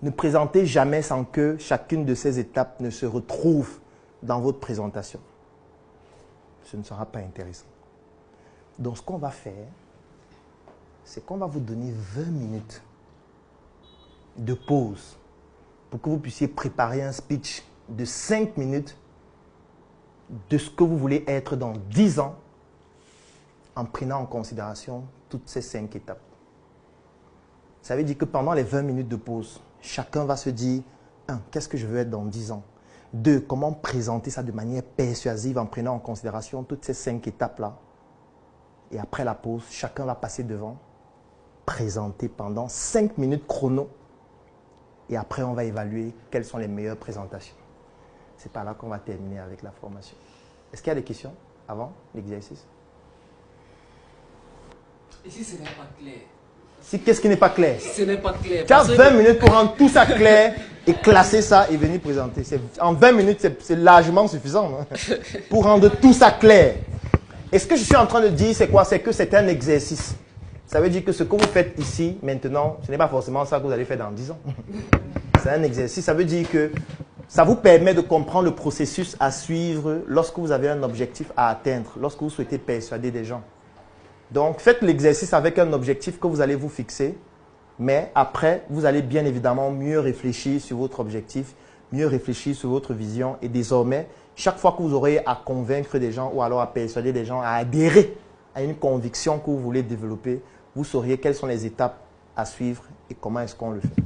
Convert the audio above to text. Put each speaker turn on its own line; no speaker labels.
Ne présentez jamais sans que chacune de ces étapes ne se retrouve dans votre présentation. Ce ne sera pas intéressant. Donc, ce qu'on va faire, c'est qu'on va vous donner 20 minutes de pause pour que vous puissiez préparer un speech de 5 minutes de ce que vous voulez être dans 10 ans en prenant en considération toutes ces 5 étapes. Ça veut dire que pendant les 20 minutes de pause, chacun va se dire 1. Qu'est-ce que je veux être dans 10 ans? 2. Comment présenter ça de manière persuasive en prenant en considération toutes ces 5 étapes-là? Et après la pause, chacun va passer devant, présenter pendant 5 minutes chrono. Et après, on va évaluer quelles sont les meilleures présentations. C'est par là qu'on va terminer avec la formation. Est-ce qu'il y a des questions avant l'exercice?
Et si ce n'est pas clair?
Si qu'est-ce qui n'est pas clair?
Si ce n'est pas clair.
Tu as 20 minutes pour rendre tout ça clair et classer ça et venir présenter. En 20 minutes, c'est largement suffisant, non? Pour rendre tout ça clair. Et ce que je suis en train de dire, c'est quoi? C'est que c'est un exercice. Ça veut dire que ce que vous faites ici, maintenant, ce n'est pas forcément ça que vous allez faire dans 10 ans. C'est un exercice. Ça veut dire que ça vous permet de comprendre le processus à suivre lorsque vous avez un objectif à atteindre, lorsque vous souhaitez persuader des gens. Donc, faites l'exercice avec un objectif que vous allez vous fixer, mais après, vous allez bien évidemment mieux réfléchir sur votre objectif, mieux réfléchir sur votre vision et désormais, chaque fois que vous aurez à convaincre des gens ou alors à persuader des gens à adhérer à une conviction que vous voulez développer, vous sauriez quelles sont les étapes à suivre et comment est-ce qu'on le fait.